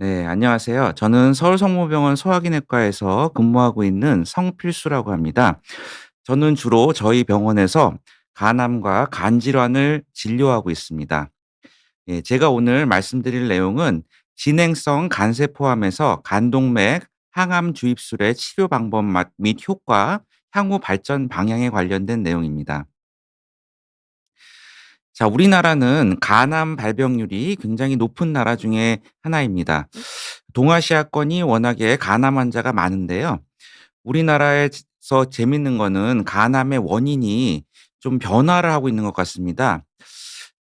네, 안녕하세요. 저는 서울성모병원 소화기내과에서 근무하고 있는 성필수라고 합니다. 저는 주로 저희 병원에서 간암과 간 질환을 진료하고 있습니다. 예, 제가 오늘 말씀드릴 내용은 진행성 간세 포함해서 간동맥, 항암 주입술의 치료 방법 및 효과, 향후 발전 방향에 관련된 내용입니다. 자, 우리나라는 간암 발병률이 굉장히 높은 나라 중에 하나입니다. 동아시아권이 워낙에 간암 환자가 많은데요. 우리나라에서 재밌는 거는 간암의 원인이 좀 변화를 하고 있는 것 같습니다.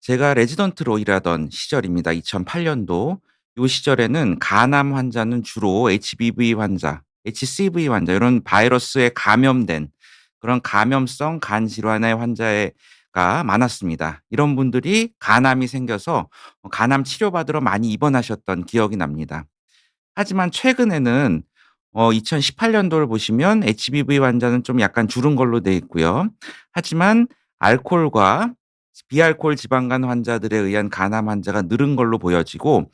제가 레지던트로 일하던 시절입니다. 2008년도. 요 시절에는 간암 환자는 주로 HBV 환자, HCV 환자 이런 바이러스에 감염된 그런 감염성 간 질환의 환자가 많았습니다. 이런 분들이 간암이 생겨서 간암 치료받으러 많이 입원하셨던 기억이 납니다. 하지만 최근에는 2018 년도를 보시면 HBV 환자는 좀 약간 줄은 걸로 돼 있고요. 하지만 알코올과 비알코올 지방간 환자들에 의한 간암 환자가 늘은 걸로 보여지고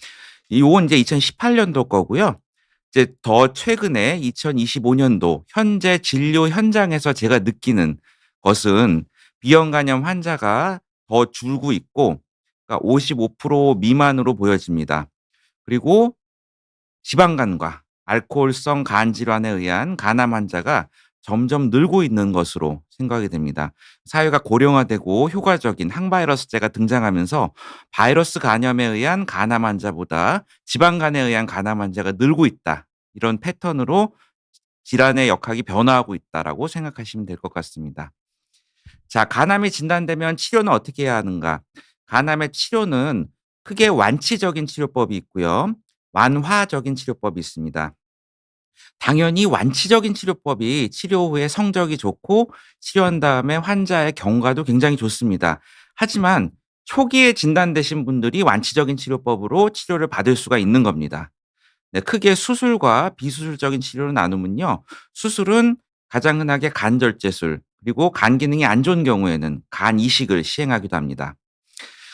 요건 이제 2018 년도 거고요. 이제 더 최근에 2025 년도 현재 진료 현장에서 제가 느끼는 것은 비형 간염 환자가 더 줄고 있고 그러니까 55% 미만으로 보여집니다. 그리고 지방간과 알코올성 간 질환에 의한 간암 환자가 점점 늘고 있는 것으로 생각이 됩니다. 사회가 고령화되고 효과적인 항바이러스제가 등장하면서 바이러스 간염에 의한 간암 환자보다 지방간에 의한 간암 환자가 늘고 있다. 이런 패턴으로 질환의 역학이 변화하고 있다라고 생각하시면 될 것 같습니다. 자, 간암이 진단되면 치료는 어떻게 해야 하는가? 간암의 치료는 크게 완치적인 치료법이 있고요. 완화적인 치료법이 있습니다. 당연히 완치적인 치료법이 치료 후에 성적이 좋고 치료한 다음에 환자의 경과도 굉장히 좋습니다. 하지만 초기에 진단되신 분들이 완치적인 치료법으로 치료를 받을 수가 있는 겁니다. 네, 크게 수술과 비수술적인 치료를 나누면요. 수술은 가장 흔하게 간절제술, 그리고 간 기능이 안 좋은 경우에는 간 이식을 시행하기도 합니다.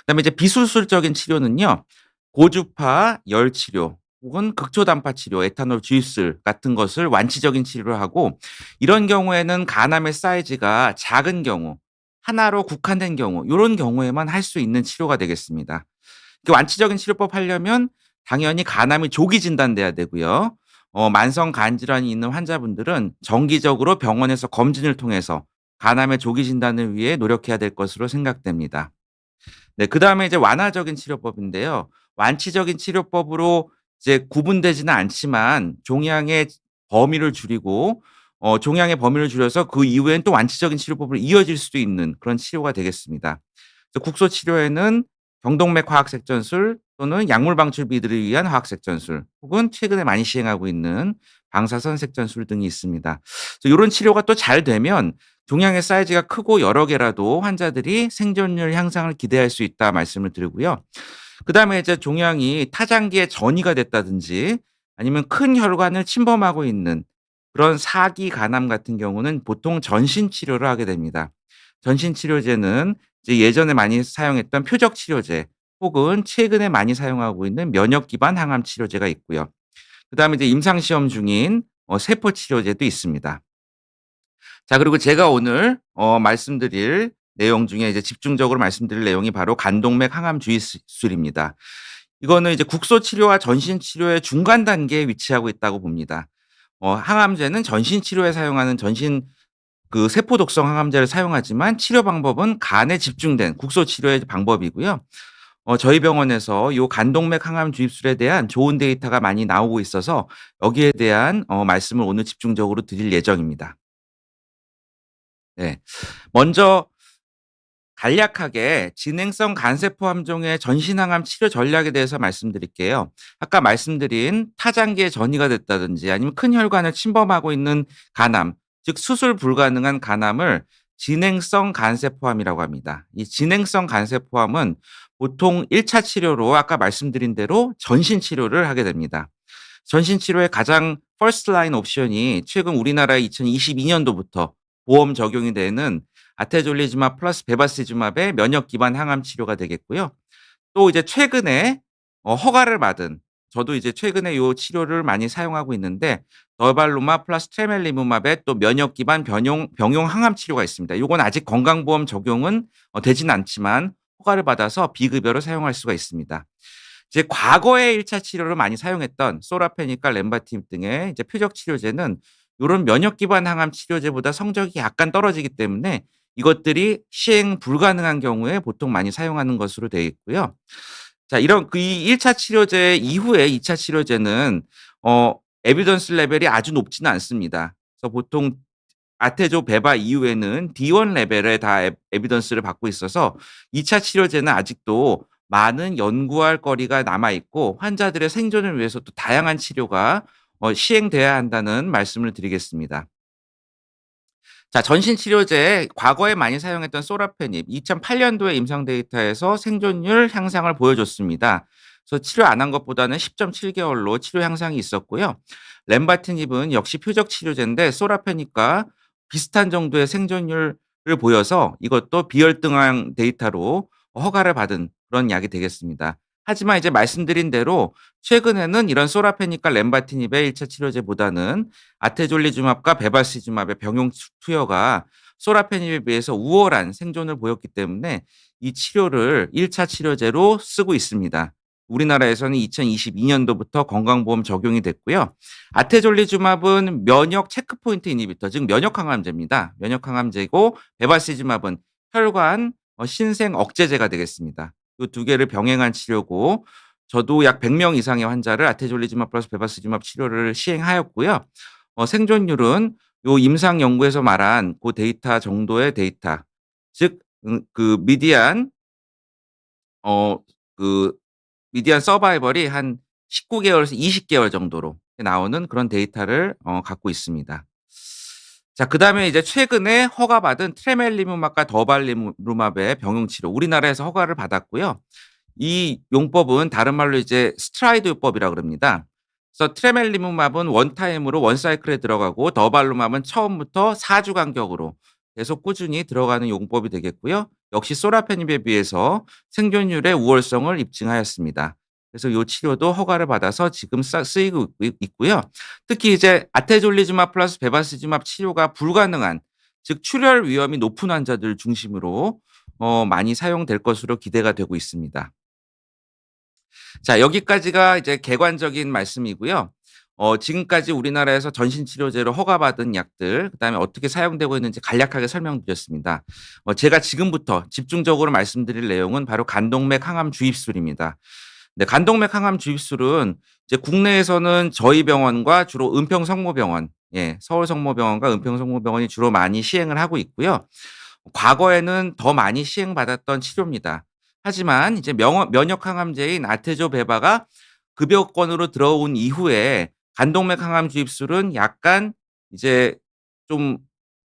그다음에 이제 비수술적인 치료는요. 고주파 열 치료 혹은 극초단파 치료, 에탄올 주입술 같은 것을 완치적인 치료를 하고 이런 경우에는 간암의 사이즈가 작은 경우, 하나로 국한된 경우 요런 경우에만 할 수 있는 치료가 되겠습니다. 그 완치적인 치료법 하려면 당연히 간암이 조기 진단돼야 되고요. 만성 간 질환이 있는 환자분들은 정기적으로 병원에서 검진을 통해서 간암의 조기 진단을 위해 노력해야 될 것으로 생각됩니다. 네, 그다음에 이제 완화적인 치료법인데요. 완치적인 치료법으로 이제 구분되지는 않지만 종양의 범위를 줄이고 종양의 범위를 줄여서 그 이후엔 또 완치적인 치료법으로 이어질 수도 있는 그런 치료가 되겠습니다. 그래서 국소 치료에는 경동맥 화학색전술 또는 약물 방출비들을 위한 화학색전술 혹은 최근에 많이 시행하고 있는 방사선 색전술 등이 있습니다. 그래서 요런 치료가 또 잘 되면 종양의 사이즈가 크고 여러 개라도 환자들이 생존율 향상을 기대할 수 있다 말씀을 드리고요. 그다음에 이제 종양이 타장기에 전이가 됐다든지 아니면 큰 혈관을 침범하고 있는 그런 사기 간암 같은 경우는 보통 전신 치료를 하게 됩니다. 전신 치료제는 이제 예전에 많이 사용했던 표적 치료제 혹은 최근에 많이 사용하고 있는 면역 기반 항암 치료제가 있고요. 그다음에 이제 임상 시험 중인 세포 치료제도 있습니다. 자, 그리고 제가 오늘 말씀드릴 내용 중에 이제 집중적으로 말씀드릴 내용이 바로 간동맥 항암 주입술입니다. 이거는 이제 국소 치료와 전신 치료의 중간 단계에 위치하고 있다고 봅니다. 항암제는 전신 치료에 사용하는 전신 그 세포 독성 항암제를 사용하지만 치료 방법은 간에 집중된 국소 치료의 방법이고요. 저희 병원에서 요 간동맥 항암 주입술에 대한 좋은 데이터가 많이 나오고 있어서 여기에 대한 말씀을 오늘 집중적으로 드릴 예정입니다. 네. 먼저 간략하게 진행성 간세포 함종의 전신항암 치료 전략에 대해서 말씀드릴게요. 아까 말씀드린 타장기에 전이가 됐다든지 아니면 큰 혈관을 침범하고 있는 간암, 즉 수술 불가능한 간암을 진행성 간세포암이라고 합니다. 이 진행성 간세포암은 보통 1차 치료로 아까 말씀드린 대로 전신 치료를 하게 됩니다. 전신 치료의 가장 퍼스트 라인 옵션이 최근 우리나라에 2022 년도부터 보험 적용이 되는 아테졸리즈맙 플러스 베바시즈맙의 면역 기반 항암 치료가 되겠고요. 또 이제 최근에 허가를 받은 저도 이제 최근에 요 치료를 많이 사용하고 있는데 더발루마 플러스 트레멜리무맙의 또 면역 기반 병용 항암 치료가 있습니다. 요건 아직 건강보험 적용은 되진 않지만 허가를 받아서 비급여로 사용할 수가 있습니다. 이제 과거에 1차 치료로 많이 사용했던 소라페니까 렌바틴 등의 이제 표적 치료제는 요런 면역 기반 항암 치료제보다 성적이 약간 떨어지기 때문에 이것들이 시행 불가능한 경우에 보통 많이 사용하는 것으로 되어 있고요. 자, 이런 이 1차 치료제 이후에 2차 치료제는 에비던스 레벨이 아주 높지는 않습니다. 그래서 보통 아테조 베바 이후에는 D1 레벨의 다 에비던스를 받고 있어서 2차 치료제는 아직도 많은 연구할 거리가 남아 있고 환자들의 생존을 위해서 또 다양한 치료가 시행돼야 한다는 말씀을 드리겠습니다. 자, 전신 치료제 과거에 많이 사용했던 소라페닙 2008 년도에 임상 데이터에서 생존율 향상을 보여줬습니다. 그래서 치료 안 한 것보다는 10.7 개월로 치료 향상이 있었고요. 렘바티닙은 역시 표적 치료제인데 소라페닙과 비슷한 정도의 생존율을 보여서 이것도 비혈등한 데이터로 허가를 받은 그런 약이 되겠습니다. 하지만 이제 말씀드린 대로 최근에는 이런 소라페닙과 렘바티닙의 1차 치료제보다는 아테졸리주맙과 베바시주맙의 병용 투여가 소라페닙에 비해서 우월한 생존을 보였기 때문에 이 치료를 1차 치료제로 쓰고 있습니다. 우리나라에서는 2022 년도부터 건강보험 적용이 됐고요. 아테졸리주맙은 면역 체크포인트 이니비터 즉 면역 항암제입니다. 면역 항암제고 베바시주맙은 혈관 신생 억제제가 되겠습니다. 이 두 개를 병행한 치료고 저도 약 100명 이상의 환자를 아테졸리주맙 플러스 베바시주맙 치료를 시행하였고요. 생존율은 요 임상 연구에서 말한 고 데이터 정도의 데이터 즉 그 어 그 미디안 서바이벌이 한 19 개월에서 20 개월 정도로 나오는 그런 데이터를 갖고 있습니다. 자, 그다음에 이제 최근에 허가받은 트레멜리무맙과 더발리루맙의 병용 치료 우리나라에서 허가를 받았고요. 이 용법은 다른 말로 이제 스트라이드 요법이라고 그럽니다. 그래서 트레멜리무맙은 원 타임으로 원 사이클에 들어가고 더발루맙은 처음부터 4주 간격으로 계속 꾸준히 들어가는 용법이 되겠고요. 역시 소라페닙에 비해서 생존율의 우월성을 입증하였습니다. 그래서 이 치료도 허가를 받아서 지금 쓰이고 있고요. 특히 이제 아테졸리주맙 플러스 베바시주맙 치료가 불가능한 즉 출혈 위험이 높은 환자들 중심으로 많이 사용될 것으로 기대가 되고 있습니다. 자, 여기까지가 이제 객관적인 말씀이고요. 지금까지 우리나라에서 전신 치료제로 허가받은 약들 그다음에 어떻게 사용되고 있는지 간략하게 설명드렸습니다. 제가 지금부터 집중적으로 말씀드릴 내용은 바로 간동맥 항암 주입술입니다. 네, 간동맥 항암 주입술은 이제 국내에서는 저희 병원과 주로 은평성모병원, 예, 서울성모병원과 은평성모병원이 주로 많이 시행을 하고 있고요. 과거에는 더 많이 시행받았던 치료입니다. 하지만 이제 면역 항암제인 아테조베바가 급여권으로 들어온 이후에 간동맥 항암 주입술은 약간 이제 좀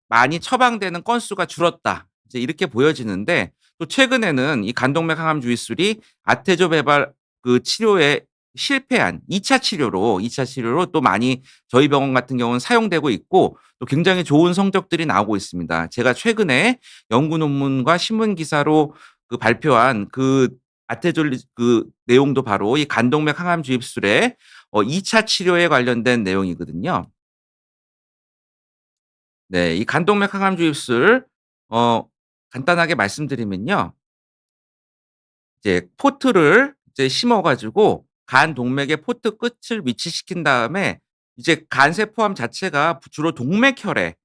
많이 처방되는 건수가 줄었다. 이제 이렇게 보여지는데 또 최근에는 이 간동맥 항암 주입술이 아테조베발 그 치료에 실패한 2차 치료로 또 많이 저희 병원 같은 경우는 사용되고 있고 또 굉장히 좋은 성적들이 나오고 있습니다. 제가 최근에 연구 논문과 신문 기사로 발표한 아테졸리 내용도 바로 이 간동맥 항암 주입술의 2차 치료에 관련된 내용이거든요. 네. 이 간동맥 항암 주입술 어 간단하게 말씀드리면요. 이제 포트를 이제 심어 가지고 간 동맥의 포트 끝을 위치시킨 다음에 이제 간 세포암 자체가 주로 동맥혈에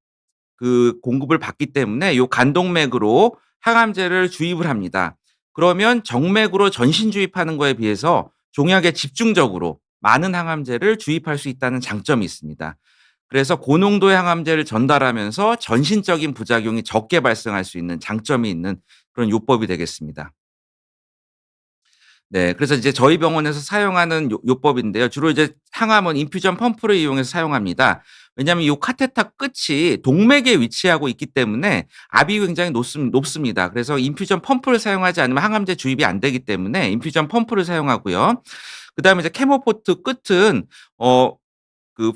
공급을 받기 때문에 요 간동맥으로 항암제를 주입을 합니다. 그러면 정맥으로 전신 주입하는 거에 비해서 종약에 집중적으로 많은 항암제를 주입할 수 있다는 장점이 있습니다. 그래서 고농도의 항암제를 전달하면서 전신적인 부작용이 적게 발생할 수 있는 장점이 있는 그런 요법이 되겠습니다. 네. 그래서 이제 저희 병원에서 사용하는 요법인데요. 주로 이제 항암은 인퓨전 펌프를 이용해서 사용합니다. 왜냐하면 요 카테터 끝이 동맥에 위치하고 있기 때문에 압이 굉장히 높습니다. 그래서 인퓨전 펌프를 사용하지 않으면 항암제 주입이 안 되기 때문에 인퓨전 펌프를 사용하고요. 그다음에 이제 케모포트 끝은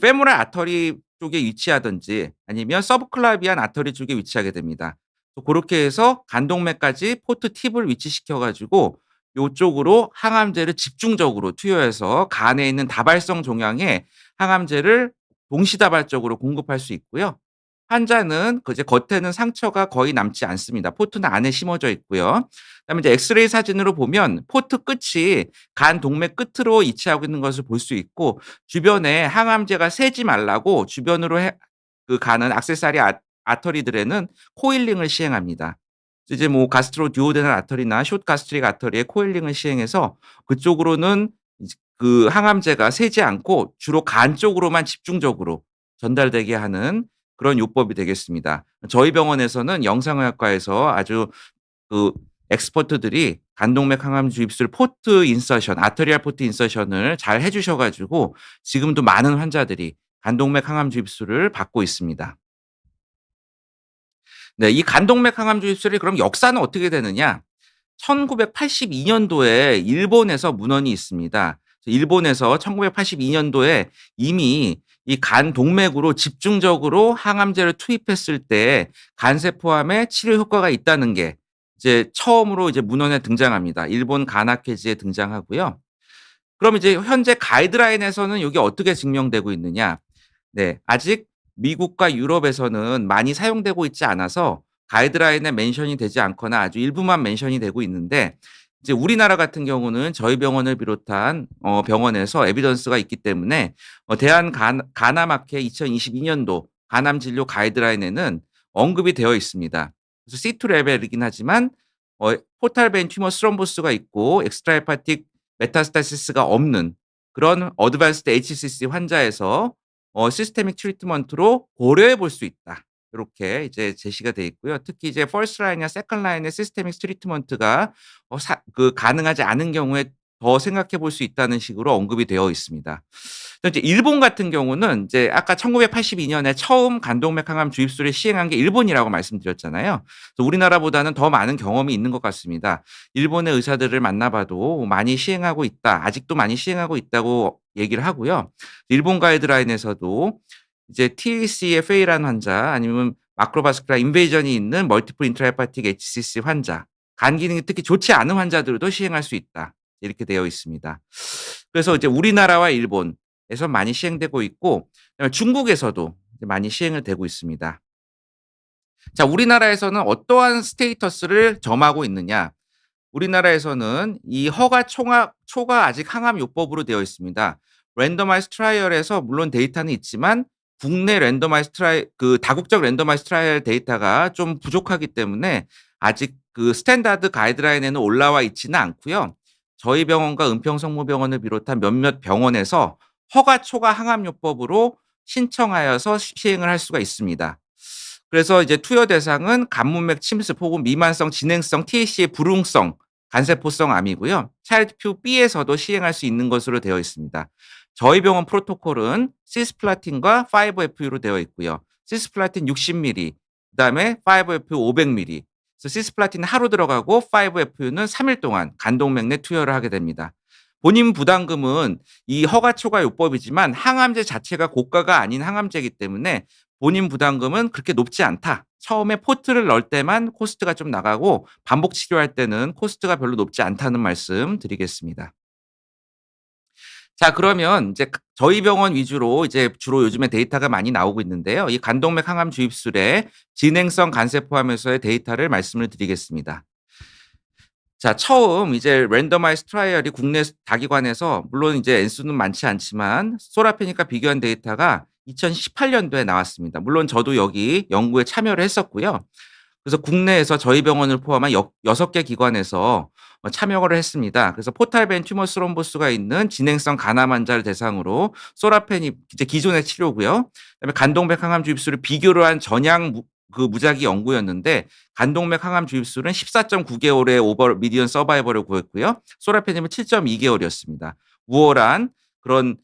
페모랄 아터리 쪽에 위치하든지 아니면 서브클라비안 아터리 쪽에 위치하게 됩니다. 고렇게 해서 간동맥까지 포트 팁을 위치시켜 가지고 요쪽으로 항암제를 집중적으로 투여해서 간에 있는 다발성 종양에 항암제를 동시다발적으로 공급할 수 있고요. 환자는 그 이제 겉에는 상처가 거의 남지 않습니다. 포트는 안에 심어져 있고요. 그다음에 이제 엑스레이 사진으로 보면 포트 끝이 간 동맥 끝으로 위치하고 있는 것을 볼 수 있고, 주변에 항암제가 새지 말라고 주변으로 그 가는 액세서리 아터리들에는 코일링을 시행합니다. 이제 뭐 가스트로 듀오데널 아터리나 숏 가스트릭 아터리에 코일링을 시행해서 그쪽으로는 이제 그 항암제가 새지 않고 주로 간 쪽으로만 집중적으로 전달되게 하는 그런 요법이 되겠습니다. 저희 병원에서는 영상의학과에서 아주 그 엑스퍼트들이 간동맥 항암 주입술 포트 인서션, 아터리얼 포트 인서션을 잘 해 주셔 가지고 지금도 많은 환자들이 간동맥 항암 주입술을 받고 있습니다. 네, 이 간동맥 항암 주입술이 그럼 역사는 어떻게 되느냐? 1982 년도에 일본에서 문헌이 있습니다. 일본에서 1982 년도에 이미 이 간 동맥으로 집중적으로 항암제를 투입했을 때 간세포암에 치료 효과가 있다는 게 이제 처음으로 이제 문헌에 등장합니다. 일본 간학회지에 등장하고요. 그럼 이제 현재 가이드라인에서는 요게 어떻게 증명되고 있느냐? 네. 아직 미국과 유럽에서는 많이 사용되고 있지 않아서 가이드라인에 멘션이 되지 않거나 아주 일부만 멘션이 되고 있는데, 이제 우리나라 같은 경우는 저희 병원을 비롯한 병원에서 에비던스가 있기 때문에 대한 간암학회 2022 년도 간암 진료 가이드라인에는 언급이 되어 있습니다. 그래서 C2 레벨이긴 하지만 포탈 베인 튜머 스럼보스가 있고 엑스트라 헤파틱 메타스타시스가 없는 그런 어드밴스드 HCC 환자에서 시스테믹 트리트먼트로 고려해 볼 수 있다. 요렇게 이제 제시가 돼 있고요. 특히 이제 퍼스트 라인이나 세컨드 라인의 시스테믹 트리트먼트가 가능하지 않은 경우에 더 생각해 볼 수 있다는 식으로 언급이 되어 있습니다. 또 이제 일본 같은 경우는 이제 아까 1982 년에 처음 간동맥 항암 주입술을 시행한 게 일본이라고 말씀드렸잖아요. 그래서 우리나라보다는 더 많은 경험이 있는 것 같습니다. 일본의 의사들을 만나 봐도 많이 시행하고 있다. 아직도 많이 시행하고 있다고 얘기를 하고요. 일본 가이드라인에서도 이제 TAC에 페일한 환자 아니면 마크로바스큘라 인베이전이 있는 멀티플 인트라헤파틱 HCC 환자, 간 기능이 특히 좋지 않은 환자들도 시행할 수 있다. 이렇게 되어 있습니다. 그래서 이제 우리나라와 일본에서 많이 시행되고 있고, 그다음에 중국에서도 이제 많이 시행을 되고 있습니다. 자, 우리나라에서는 어떠한 스테이터스를 점하고 있느냐? 우리나라에서는 이 허가 초가 아직 항암 요법으로 되어 있습니다. 랜더마이즈 트라이얼에서 물론 데이터는 있지만 국내 랜더마이즈 다국적 랜더마이즈 트라이얼 데이터가 좀 부족하기 때문에 아직 그 스탠다드 가이드라인에는 올라와 있지는 않고요. 저희 병원과 은평성모병원을 비롯한 몇몇 병원에서 허가 초과 항암 요법으로 신청하여서 시행을 할 수가 있습니다. 그래서 이제 투여 대상은 간문맥 침습 혹은 미만성 진행성 TAC의 불응성 간세포성 암이고요. 차일드표 B에서도 시행할 수 있는 것으로 되어 있습니다. 저희 병원 프로토콜은 시스플라틴과 5FU로 되어 있고요. 시스플라틴 60ml, 그다음에 5FU 500ml. 그래서 시스플라틴은 하루 들어가고 5FU는 3일 동안 간동맥 내 투여를 하게 됩니다. 본인 부담금은 이 허가 초과 요법이지만 항암제 자체가 고가가 아닌 항암제이기 때문에 본인 부담금은 그렇게 높지 않다. 처음에 포트를 넣을 때만 코스트가 좀 나가고 반복 치료할 때는 코스트가 별로 높지 않다는 말씀 드리겠습니다. 자, 그러면 이제 저희 병원 위주로 이제 주로 요즘에 데이터가 많이 나오고 있는데요. 이 간동맥 항암 주입술의 진행성 간세포암에서의 데이터를 말씀을 드리겠습니다. 자, 처음 이제 랜더마이즈 트라이얼이 국내 다기관에서 물론 이제 N수는 많지 않지만 소라페닉과 비교한 데이터가 2018년도에 나왔습니다. 물론 저도 여기 연구에 참여를 했었고요. 그래서 국내에서 저희 병원을 포함한 6개 기관에서 참여를 했습니다. 그래서 포탈벤 튜머 스롬보스가 있는 진행성 간암 환자를 대상으로 소라페닙 이제 기존의 치료고요. 그다음에 간동맥 항암 주입술을 비교로 한 전향 무작위 연구였는데 간동맥 항암 주입술은 14.9개월의 오버 미디언 서바이벌을 구했고요. 소라페닙은 7.2개월이었습니다. 우월한 그런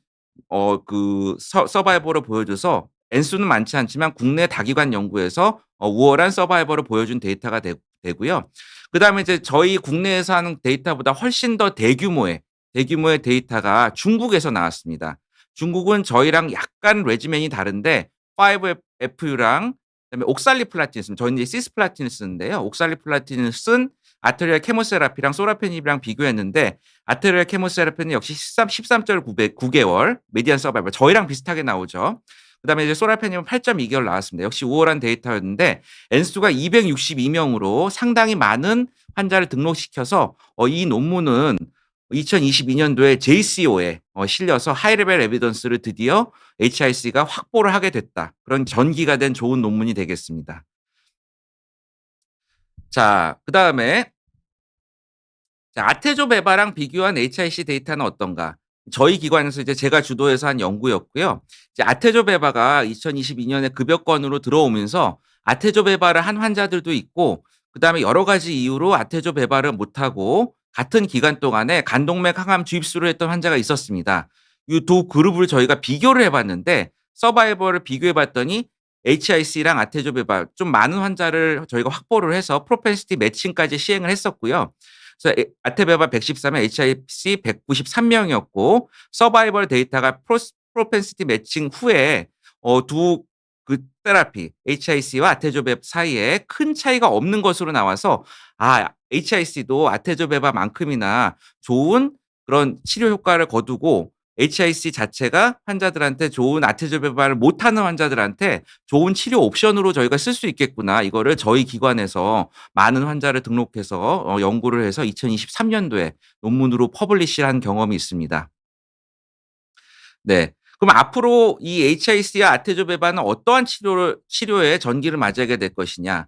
서바이벌을 보여줘서 N수는 많지 않지만 국내 다기관 연구에서 우월한 서바이벌을 보여준 데이터가 되고요. 그다음에 이제 저희 국내에서 하는 데이터보다 훨씬 더 대규모의 데이터가 중국에서 나왔습니다. 중국은 저희랑 약간 레지멘이 다른데 5FU랑 그다음에 옥살리플라틴을 저희는 이제 시스플라틴을 쓰는데요. 옥살리플라틴을 쓴 아트리얼 케모세라피랑 소라페닙이랑 비교했는데 아트리얼 케모세라피는 역시 13.9개월 메디안 서바이벌 저희랑 비슷하게 나오죠. 그다음에 이제 소라페닙은 8.2개월 나왔습니다. 역시 우월한 데이터였는데 N수가 262명으로 상당히 많은 환자를 등록시켜서 이 논문은 2022년도에 JCO에 실려서 하이레벨 에비던스를 드디어 HIC가 확보를 하게 됐다. 그런 전기가 된 좋은 논문이 되겠습니다. 자, 그다음에 아테조베바랑 비교한 HIC 데이터는 어떤가? 저희 기관에서 이제 제가 주도해서 한 연구였고요. 이제 아테조베바가 2022년에 급여권으로 들어오면서 아테조베바를 한 환자들도 있고 그다음에 여러 가지 이유로 아테조베바를 못하고 같은 기간 동안에 간동맥 항암 주입술을 했던 환자가 있었습니다. 이 두 그룹을 저희가 비교를 해봤는데 서바이벌을 비교해봤더니 HIC랑 아테조베바 좀 많은 환자를 저희가 확보를 해서 프로펜시티 매칭까지 시행을 했었고요. 그래서 아테베바 113명, HIC 193명이었고 서바이벌 데이터가 프로펜시티 매칭 후에 두 그 테라피 HIC와 아테조베바 사이에 큰 차이가 없는 것으로 나와서 HIC도 아테조베바만큼이나 좋은 그런 치료 효과를 거두고 HIC 자체가 환자들한테 좋은 아테조베바를 못하는 환자들한테 좋은 치료 옵션으로 저희가 쓸 수 있겠구나. 이거를 저희 기관에서 많은 환자를 등록해서 연구를 해서 2023년도에 논문으로 퍼블리시를 한 경험이 있습니다. 네. 그럼 앞으로 이 HIC와 아테조베바는 어떠한 치료에 전기를 맞이하게 될 것이냐?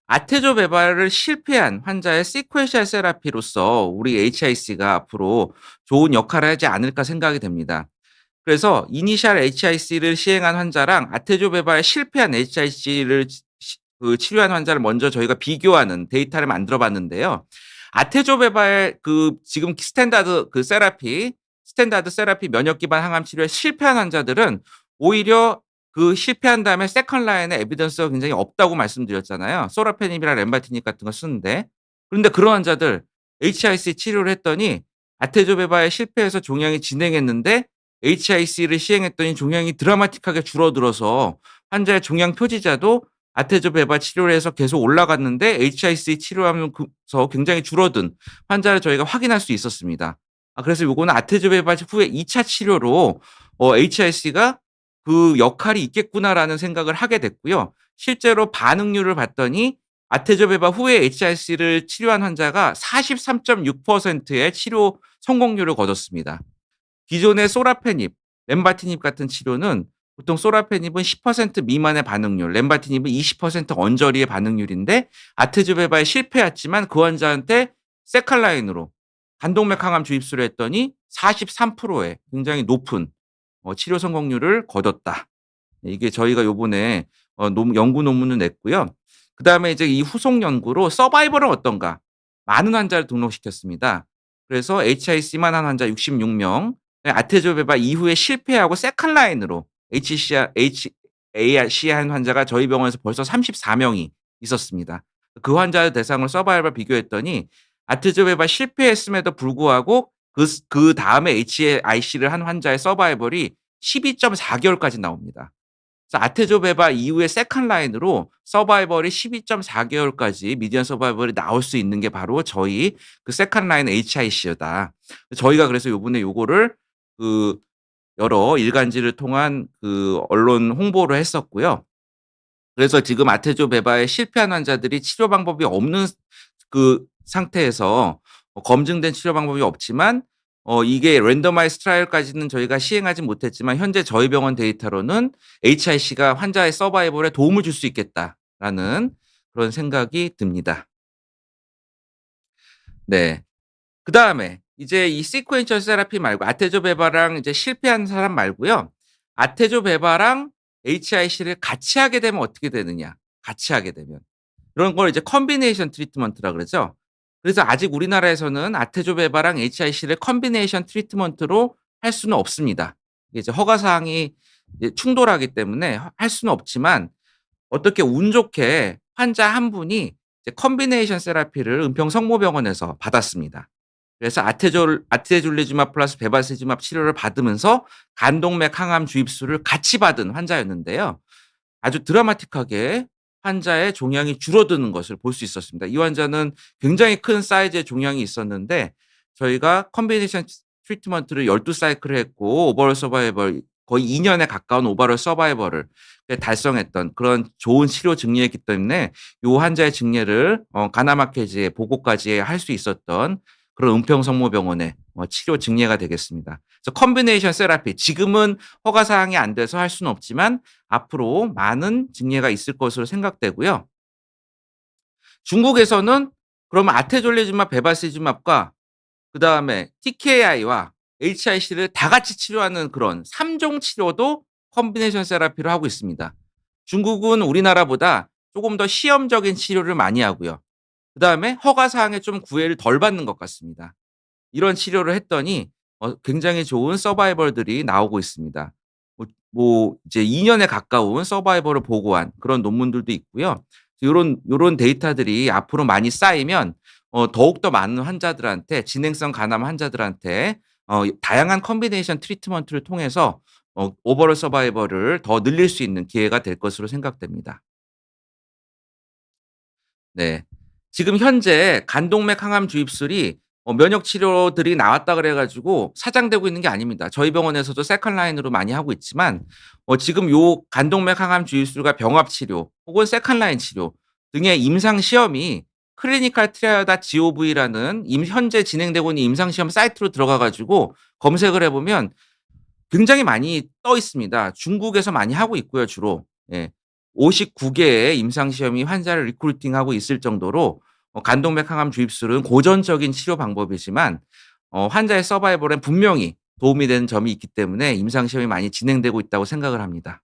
아테조베바를 실패한 환자의 시퀀셜 세라피로서 우리 HIC가 앞으로 좋은 역할을 하지 않을까 생각이 됩니다. 그래서 이니셜 HIC를 시행한 환자랑 아테조베바에 실패한 HIC를 치료한 환자를 먼저 저희가 비교하는 데이터를 만들어 봤는데요. 아테조베바의 지금 스탠다드 세라피 면역 기반 항암 치료에 실패한 환자들은 오히려 실패한 다음에 세컨 라인에 에비던스가 굉장히 없다고 말씀드렸잖아요. 소라페닙이나 렌바티닙 같은 거 쓰는데. 그런데 그런 환자들 HIC 치료를 했더니 아테조베바에 실패해서 종양이 진행했는데 HIC를 시행했더니 종양이 드라마틱하게 줄어들어서 환자의 종양 표지자도 아테조베바 치료를 해서 계속 올라갔는데 HIC 치료하면서 굉장히 줄어든 환자를 저희가 확인할 수 있었습니다. 그래서 요거는 아테조베바 후에 2차 치료로 HIC가 그 역할이 있겠구나라는 생각을 하게 됐고요. 실제로 반응률을 봤더니 아테조베바 후에 HIC를 치료한 환자가 43.6%의 치료 성공률을 거뒀습니다. 기존의 소라페닙, 렌바티닙 같은 치료는 보통 소라페닙은 10% 미만의 반응률, 렌바티닙은 20% 언저리의 반응률인데 아테조베바에 실패했지만 그 환자한테 세칼라인으로 간동맥 항암 주입술을 했더니 43%의 굉장히 높은 치료 성공률을 거뒀다. 이게 저희가 요번에 연구 논문을 냈고요. 그다음에 이제 이 후속 연구로 서바이벌은 어떤가? 많은 환자를 등록시켰습니다. 그래서 HIC만 한 환자 66명, 아테조베바 이후에 실패하고 세컨 라인으로 HARC 한 환자가 저희 병원에서 벌써 34명이 있었습니다. 그 환자 대상으로 서바이벌 비교했더니 아테조베바 실패했음에도 불구하고 그 다음에 HIC를 한 환자의 서바이벌이 12.4개월까지 나옵니다. 그래서 아테조베바 이후에 세컨 라인으로 서바이벌이 12.4개월까지 미디안 서바이벌이 나올 수 있는 게 바로 저희 세컨 라인 HIC다. 저희가 그래서 요번에 요거를 여러 일간지를 통한 언론 홍보를 했었고요. 그래서 지금 아테조베바에 실패한 환자들이 치료 방법이 없는 상태에서 검증된 치료 방법이 없지만 이게 랜더마이즈 트라이얼까지는 저희가 시행하지 못했지만 현재 저희 병원 데이터로는 HIC가 환자의 서바이벌에 도움을 줄 수 있겠다라는 그런 생각이 듭니다. 네. 그다음에 이제 이 시퀀셜 세라피 말고 아테조베바랑 이제 실패한 사람 말고요. 아테조베바랑 HIC를 같이 하게 되면 어떻게 되느냐? 같이 하게 되면. 이런 걸 이제 컨비네이션 트리트먼트라 그러죠. 그래서 아직 우리나라에서는 아테조베바랑 HIC를 컨비네이션 트리트먼트로 할 수는 없습니다. 이게 이제 허가 사항이 이제 충돌하기 때문에 할 수는 없지만 어떻게 운 좋게 환자 한 분이 이제 컨비네이션 세라피를 은평 성모병원에서 받았습니다. 그래서 아테졸리주맙 플러스 베바시즈맙 치료를 받으면서 간동맥 항암 주입술을 같이 받은 환자였는데요. 아주 드라마틱하게 환자의 종양이 줄어드는 것을 볼 수 있었습니다. 이 환자는 굉장히 큰 사이즈의 종양이 있었는데 저희가 컨비네이션 트리트먼트를 12 사이클을 했고 오버롤 서바이벌 거의 2 년에 가까운 오버롤 서바이벌을 달성했던 그런 좋은 치료 증례였기 때문에 요 환자의 증례를 가나마케즈의 보고까지 할 수 있었던 그런 은평성모병원의 치료 증례가 되겠습니다. 그래서 컨비네이션 세라피 지금은 허가 사항이 안 돼서 할 수는 없지만 앞으로 많은 증례가 있을 것으로 생각되고요. 중국에서는 그러면 아테졸리즘ab, 베바시즘압과 그다음에 TKI와 HIC를 다 같이 치료하는 그런 3종 치료도 컨비네이션 세라피로 하고 있습니다. 중국은 우리나라보다 조금 더 시험적인 치료를 많이 하고요. 그다음에 허가 사항에 좀 구애를 덜 받는 것 같습니다. 이런 치료를 했더니 굉장히 좋은 서바이벌들이 나오고 있습니다. 이제 2 년에 가까운 서바이벌을 보고한 그런 논문들도 있고요. 요런 데이터들이 앞으로 많이 쌓이면 더욱더 많은 환자들한테 진행성 간암 환자들한테 다양한 컨비네이션 트리트먼트를 통해서 오버롤 서바이벌을 더 늘릴 수 있는 기회가 될 것으로 생각됩니다. 네. 지금 현재 간동맥 항암 주입술이 면역 치료들이 나왔다 그래 가지고 사장되고 있는 게 아닙니다. 저희 병원에서도 세컨 라인으로 많이 하고 있지만 지금 요 간동맥 항암 주입술과 병합 치료 혹은 세컨 라인 치료 등의 임상 시험이 클리니컬 트라이얼 GOV라는 현재 진행되고 있는 임상 시험 사이트로 들어가 가지고 검색을 해 보면 굉장히 많이 떠 있습니다. 중국에서 많이 하고 있고요, 주로. 예. 59 개의 임상 시험이 환자를 리크루팅하고 있을 정도로 간동맥 항암 주입술은 고전적인 치료 방법이지만 환자의 서바이벌에 분명히 도움이 되는 점이 있기 때문에 임상 시험이 많이 진행되고 있다고 생각을 합니다.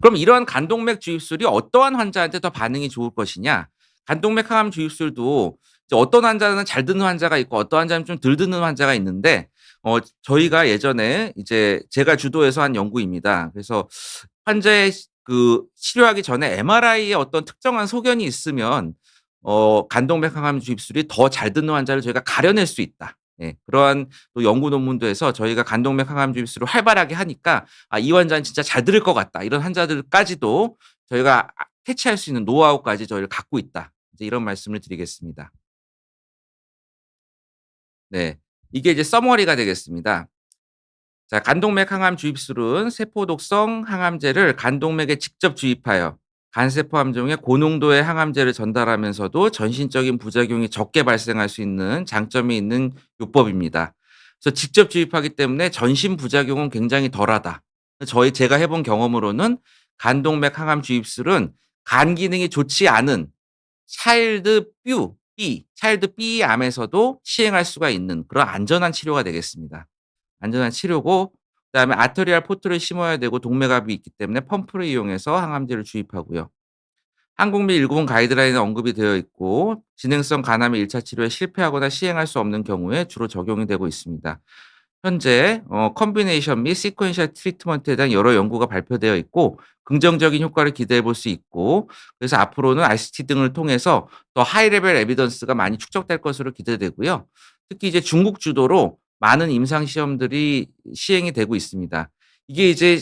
그럼 이러한 간동맥 주입술이 어떠한 환자한테 더 반응이 좋을 것이냐? 간동맥 항암 주입술도 이제 어떤 환자는 잘 듣는 환자가 있고 어떤 환자는 좀 덜 듣는 환자가 있는데 저희가 예전에 이제 제가 주도해서 한 연구입니다. 그래서 환자의 치료하기 전에 MRI에 어떤 특정한 소견이 있으면 간동맥 항암 주입술이 더 잘 듣는 환자를 저희가 가려낼 수 있다. 예. 그러한 또 연구 논문도 해서 저희가 간동맥 항암 주입술을 활발하게 하니까 '아 이 환자는 진짜 잘 들을 것 같다.' 이런 환자들까지도 저희가 캐치할 수 있는 노하우까지 저희를 갖고 있다. 이제 이런 말씀을 드리겠습니다. 네. 이게 이제 서머리가 되겠습니다. 자, 간동맥 항암 주입술은 세포 독성 항암제를 간동맥에 직접 주입하여 간세포 함종에 고농도의 항암제를 전달하면서도 전신적인 부작용이 적게 발생할 수 있는 장점이 있는 요법입니다. 그래서 직접 주입하기 때문에 전신 부작용은 굉장히 덜하다. 제가 해본 경험으로는 간동맥 항암 주입술은 간 기능이 좋지 않은 차일드 B 암에서도 시행할 수가 있는 그런 안전한 치료가 되겠습니다. 안전한 치료고 그다음에 아터리알 포트를 심어야 되고 동맥압이 있기 때문에 펌프를 이용해서 항암제를 주입하고요. 한국미 일본 가이드라인에 언급이 되어 있고 진행성 간암의 1차 치료에 실패하거나 시행할 수 없는 경우에 주로 적용이 되고 있습니다. 현재 컨비네이션 및 시퀀셜 트리트먼트에 대한 여러 연구가 발표되어 있고 긍정적인 효과를 기대해 볼 수 있고 그래서 앞으로는 RCT 등을 통해서 더 하이 레벨 에비던스가 많이 축적될 것으로 기대되고요. 특히 이제 중국 주도로 많은 임상 시험들이 시행이 되고 있습니다. 이게 이제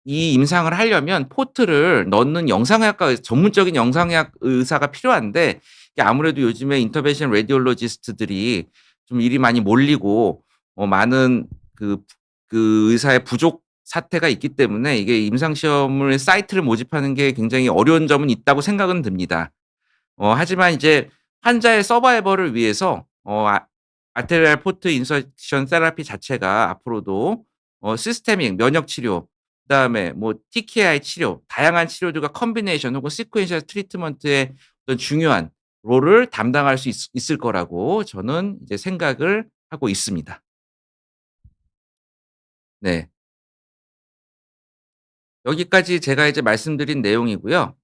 이 임상을 하려면 포트를 넣는 영상의학과 전문적인 영상의학 의사가 필요한데 이게 아무래도 요즘에 인터벤션 레디올로지스트들이 좀 일이 많이 몰리고 많은 의사의 부족 사태가 있기 때문에 이게 임상 시험을 사이트를 모집하는 게 굉장히 어려운 점은 있다고 생각은 듭니다. 하지만 이제 환자의 서바이벌을 위해서 아테리얼 포트 인서션 세라피 자체가 앞으로도 시스테믹 면역 치료 그다음에 뭐 TKI 치료 다양한 치료들과 컨비네이션 혹은 시퀀셜 트리트먼트의 어떤 중요한 롤을 담당할 수 있을 거라고 저는 이제 생각을 하고 있습니다. 네. 여기까지 제가 이제 말씀드린 내용이고요.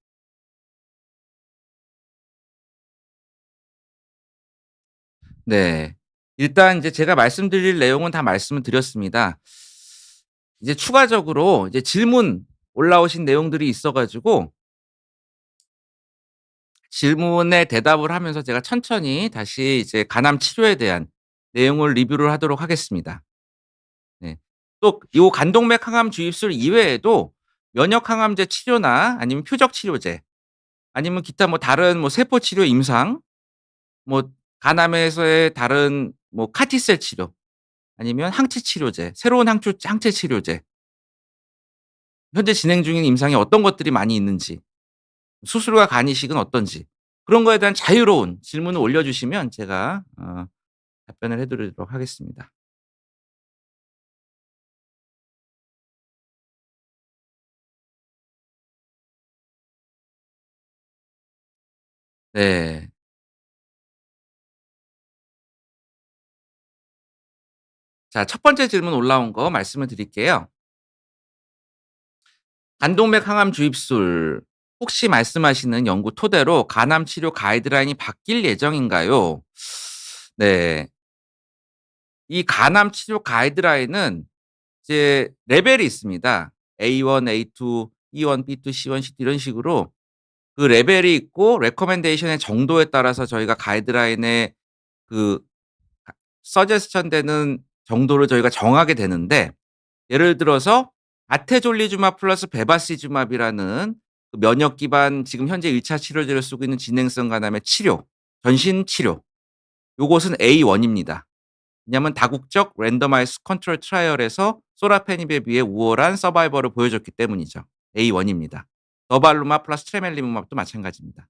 네. 일단 이제 제가 말씀드릴 내용은 다 말씀을 드렸습니다. 이제 추가적으로 이제 질문 올라오신 내용들이 있어 가지고 질문에 대답을 하면서 제가 천천히 다시 이제 간암 치료에 대한 내용을 리뷰를 하도록 하겠습니다. 네. 또 요 간동맥 항암 주입술 이외에도 면역 항암제 치료나 아니면 표적 치료제 아니면 기타 뭐 다른 뭐 세포 치료 임상 뭐 간암에서의 다른 뭐 카티셀 치료 아니면 항체 치료제, 새로운 항체 치료제, 현재 진행 중인 임상이 어떤 것들이 많이 있는지, 수술과 간 이식은 어떤지 그런 거에 대한 자유로운 질문을 올려주시면 제가 답변을 해 드리도록 하겠습니다. 네. 자, 첫 번째 질문 올라온 거 말씀을 드릴게요. 간동맥 항암 주입술 혹시 말씀하시는 연구 토대로 간암 치료 가이드라인이 바뀔 예정인가요? 네. 이 간암 치료 가이드라인은 이제 레벨이 있습니다. A1, A2, E1, B2, C1, C2 이런 식으로 그 레벨이 있고 레커멘데이션의 정도에 따라서 저희가 가이드라인에 그 서제스천 되는 정도를 저희가 정하게 되는데, 예를 들어서 아테졸리주맙 플러스 베바시주맙이라는 그 면역 기반 지금 현재 1차 치료제를 쓰고 있는 진행성 간암의 치료, 전신 치료 요것은 A1입니다. 왜냐하면 다국적 랜더마이즈 컨트롤 트라이얼에서 소라페닙에 비해 우월한 서바이벌을 보여줬기 때문이죠. A1입니다. 더발루맙 플러스 트레멜리무맙도 마찬가지입니다.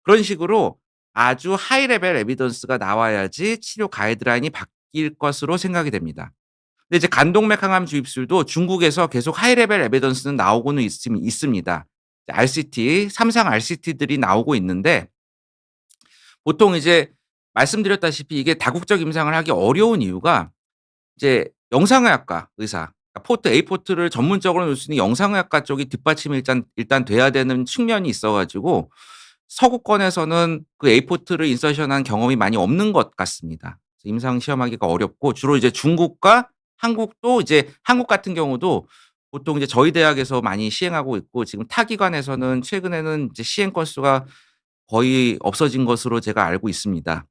그런 식으로 아주 하이 레벨 에비던스가 나와야지 치료 가이드라인이 바뀔 것으로 생각이 됩니다. 근데 이제 간동맥 항암 주입술도 중국에서 계속 하이 레벨 에비던스는 나오고는 있습니다. RCT, 3상 RCT들이 나오고 있는데, 보통 이제 말씀드렸다시피 이게 다국적 임상을 하기 어려운 이유가 이제 영상의학과 의사, 그러니까 포트 A 포트를 전문적으로 놓을 수 있는 영상의학과 쪽이 뒷받침이 일단 돼야 되는 측면이 있어 가지고 서구권에서는 그 A 포트를 인서션한 경험이 많이 없는 것 같습니다. 임상 시험하기가 어렵고 주로 이제 중국과 한국도 이제 한국 같은 경우도 보통 이제 저희 대학에서 많이 시행하고 있고, 지금 타 기관에서는 최근에는 이제 시행 건수가 거의 없어진 것으로 제가 알고 있습니다.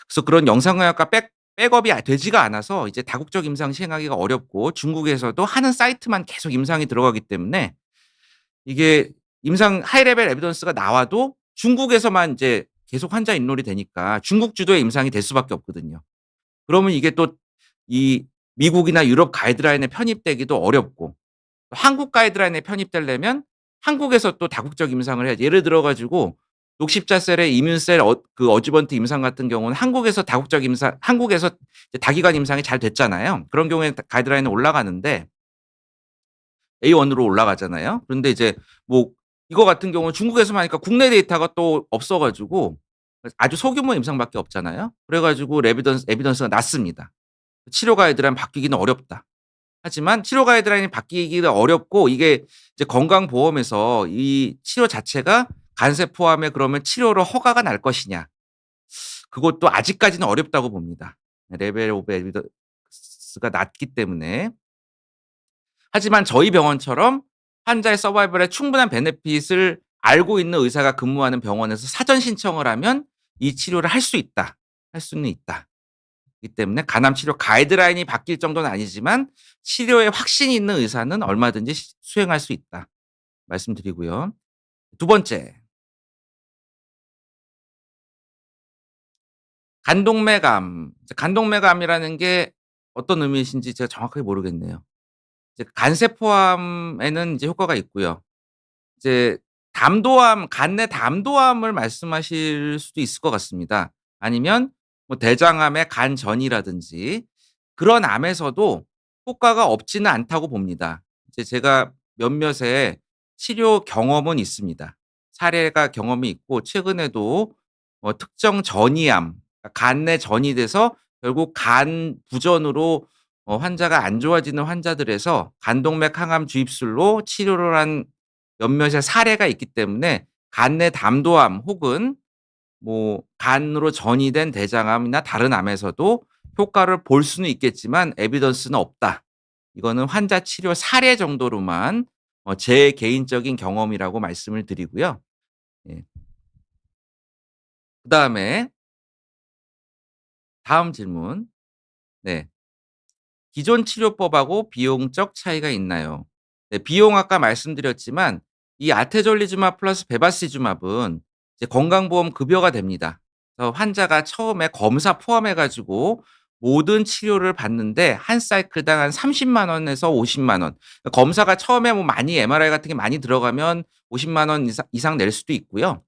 그래서 그런 영상의학과 백업이 되지가 않아서 이제 다국적 임상 시행하기가 어렵고, 중국에서도 하는 사이트만 계속 임상이 들어가기 때문에 이게 임상 하이 레벨 에비던스가 나와도 중국에서만 이제 계속 환자 인롤이 되니까 중국 주도의 임상이 될 수밖에 없거든요. 그러면 이게 또 이 미국이나 유럽 가이드라인에 편입되기도 어렵고, 한국 가이드라인에 편입되려면 한국에서 또 다국적 임상을 해야지. 예를 들어 가지고 녹십자셀의 이뮨셀 그 어주번트 임상 같은 경우는 한국에서 다국적 임상, 한국에서 이제 다기관 임상이 잘 됐잖아요. 그런 경우에는 가이드라인에 올라가는데 A1으로 올라가잖아요. 그런데 이제 뭐 이거 같은 경우는 중국에서만 하니까 국내 데이터가 또 없어 가지고 아주 소규모 임상밖에 없잖아요. 그래 가지고 에비던스가 낮습니다. 치료 가이드라인 바뀌기는 어렵다. 하지만 치료 가이드라인이 바뀌기가 어렵고, 이게 이제 건강보험에서 이 치료 자체가 간세 포함해 그러면 치료로 허가가 날 것이냐. 그것도 아직까지는 어렵다고 봅니다. 레벨 오브 에비던스가 낮기 때문에. 하지만 저희 병원처럼 환자의 서바이벌에 충분한 베네핏을 알고 있는 의사가 근무하는 병원에서 사전 신청을 하면 이 치료를 할 수 있다. 할 수는 있다. 기 때문에 간암 치료 가이드라인이 바뀔 정도는 아니지만 치료에 확신이 있는 의사는 얼마든지 수행할 수 있다 말씀드리고요. 두 번째, 간동맥암. 간동맥암이라는 게 어떤 의미이신지 제가 정확하게 모르겠네요. 이제 간세포암에는 이제 효과가 있고요. 이제 담도암, 간내 담도암을 말씀하실 수도 있을 것 같습니다. 아니면 뭐 대장암의 간전이라든지 그런 암에서도 효과가 없지는 않다고 봅니다. 이제 제가 몇몇의 치료 경험은 있습니다. 사례가 경험이 있고, 최근에도 특정 전이암, 그러니까 간내 전이 돼서 결국 간 부전으로 환자가 안 좋아지는 환자들에서 간동맥 항암 주입술로 치료를 한 몇몇의 사례가 있기 때문에 간내 담도암 혹은 뭐 간으로 전이된 대장암이나 다른 암에서도 효과를 볼 수는 있겠지만 에비던스는 없다. 이거는 환자 치료 사례 정도로만 제 개인적인 경험이라고 말씀을 드리고요. 예. 그다음에 다음 질문. 네. 기존 치료법하고 비용적 차이가 있나요? 네, 비용 아까 말씀드렸지만 이 아테졸리즈맙 플러스 베바시즈맙은 이제 건강보험 급여가 됩니다. 그래서 환자가 처음에 검사 포함해 가지고 모든 치료를 받는데 한 사이클당 한 30만 원에서 50만 원. 그러니까 검사가 처음에 뭐 많이 MRI 같은 게 많이 들어가면 50만 원 이상 낼 수도 있고요.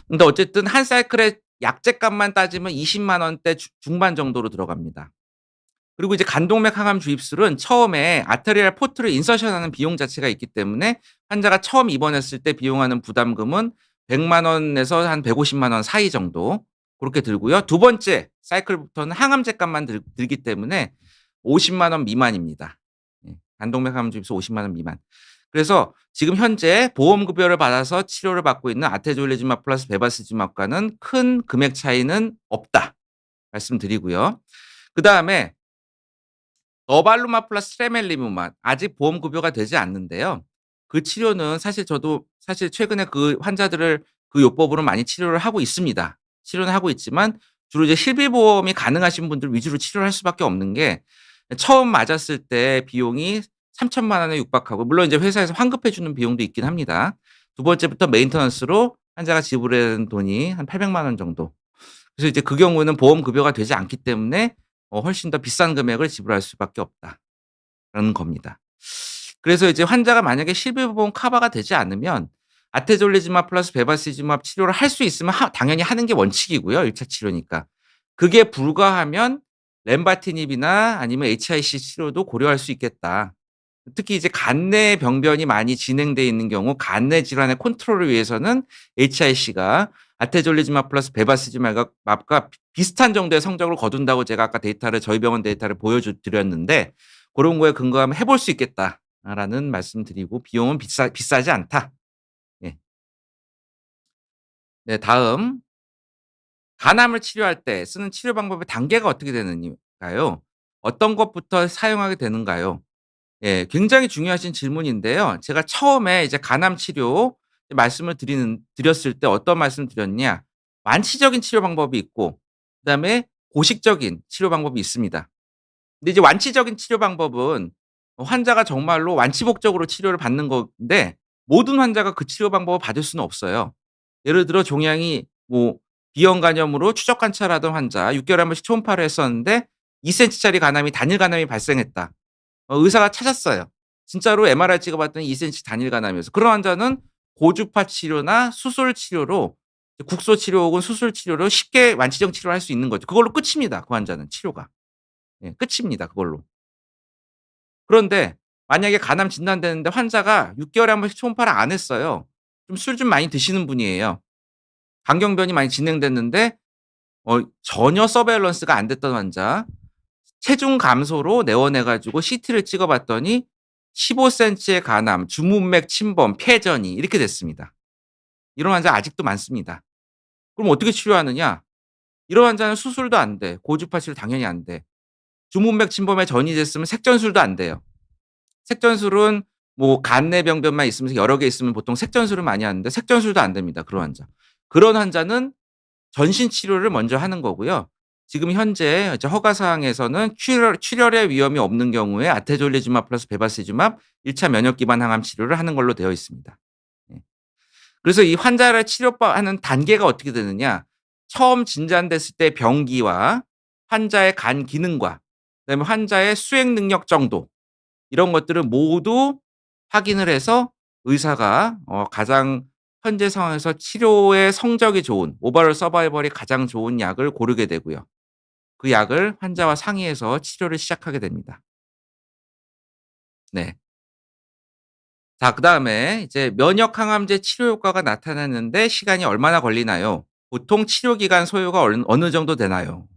근데 어쨌든 한 사이클에 약제값만 따지면 20만 원대 중반 정도로 들어갑니다. 그리고 이제 간동맥 항암 주입술은 처음에 아테리얼 포트를 인서션하는 비용 자체가 있기 때문에 환자가 처음 입원했을 때 비용하는 부담금은 100만 원에서 한 150만 원 사이 정도 고렇게 들고요. 두 번째 사이클부터는 항암제 값만 들기 때문에 50만 원 미만입니다. 예. 간동맥 항암 주입술 50만 원 미만. 그래서 지금 현재 보험 급여를 받아서 치료를 받고 있는 아테졸리즈맙 플러스 베바시즈맙과는 큰 금액 차이는 없다 말씀드리고요. 그다음에 너발루마 플러스 트레멜리무만 아직 보험 급여가 되지 않는데요. 그 치료는 사실 저도 사실 최근에 그 환자들을 그 요법으로 많이 치료를 하고 있습니다. 치료는 하고 있지만 주로 이제 실비보험이 가능하신 분들 위주로 치료를 할 수밖에 없는 게 처음 맞았을 때 비용이 3천만 원에 육박하고 물론 이제 회사에서 환급해 주는 비용도 있긴 합니다. 두 번째부터 메인터넌스로 환자가 지불해야 되는 돈이 한 800만 원 정도. 그래서 이제 그 경우에는 보험 급여가 되지 않기 때문에 훨씬 더 비싼 금액을 지불할 수밖에 없다라는 겁니다. 그래서 이제 환자가 만약에 실비보험 커버가 되지 않으면 아테졸리즈맙 플러스 베바시즈맙 치료를 할 수 있으면 당연히 하는 게 원칙이고요, 1차 치료니까. 그게 불가하면 렌바티닙이나 아니면 HIC 치료도 고려할 수 있겠다. 특히 이제 간내 병변이 많이 진행돼 있는 경우 간내 질환의 컨트롤을 위해서는 HIC가 아테졸리즈맙 플러스 베바시즈맙과 비슷한 정도의 성적을 거둔다고 제가 아까 데이터를 저희 병원 데이터를 드렸는데 고런 거에 근거하면 해볼 수 있겠다라는 말씀드리고 비용은 비싸지 않다. 예. 네, 다음 간암을 치료할 때 쓰는 치료 방법의 단계가 어떻게 되는가요? 어떤 것부터 사용하게 되는가요? 예. 굉장히 중요하신 질문인데요. 제가 처음에 이제 간암 치료 말씀을 드렸을 때 어떤 말씀을 드렸냐. 완치적인 치료 방법이 있고 그다음에 고식적인 치료 방법이 있습니다. 근데 이제 완치적인 치료 방법은 환자가 정말로 완치 목적으로 치료를 받는 건데 모든 환자가 그 치료 방법을 받을 수는 없어요. 예를 들어 종양이 뭐 비형 간염으로 추적 관찰하던 환자 6 개월에 한 번씩 초음파를 했었는데 2 센티짜리 간암이 단일 간암이 발생했다. 의사가 찾았어요. 진짜로 MRI 찍어 봤더니 2 센치 단일 간암이어서 그런 환자는 고주파 치료나 수술 치료로 국소 치료 혹은 수술 치료로 쉽게 완치적 치료를 할 수 있는 거죠. 그걸로 끝입니다, 그 환자는 치료가. 예, 끝입니다, 그걸로. 그런데 만약에 간암 진단되는데 환자가 6 개월에 한 번씩 초음파를 안 했어요. 좀 술 좀 많이 드시는 분이에요. 간경변이 많이 진행됐는데 전혀 서베일런스가 안 됐던 환자 체중 감소로 내원해 가지고 CT를 찍어 봤더니 15 센치의 간암, 주문맥 침범, 폐전이 이렇게 됐습니다. 이런 환자 아직도 많습니다. 그럼 어떻게 치료하느냐? 이런 환자는 수술도 안 돼. 고주파 치료 당연히 안 돼. 주문맥 침범에 전이 됐으면 색전술도 안 돼요. 색전술은 뭐 간내 병변만 있으면서 여러 개 있으면 보통 색전술을 많이 하는데 색전술도 안 됩니다, 그런 환자. 그런 환자는 전신 치료를 먼저 하는 거고요. 지금 현재 이제 허가 사항에서는 출혈의 위험이 없는 경우에 아테졸리즈맙 플러스 베바시즈맙 1차 면역 기반 항암 치료를 하는 걸로 되어 있습니다. 예. 그래서 이 환자를 치료하는 단계가 어떻게 되느냐? 처음 진단됐을 때 병기와 환자의 간 기능과 그다음에 환자의 수행 능력 정도 이런 것들을 모두 확인을 해서 의사가 가장 현재 상황에서 치료의 성적이 좋은 오버럴 서바이벌이 가장 좋은 약을 고르게 되고요. 그 약을 환자와 상의해서 치료를 시작하게 됩니다. 네. 자, 그다음에 이제 면역 항암제 치료 효과가 나타나는데 시간이 얼마나 걸리나요? 보통 치료 기간 소요가 어느 정도 되나요?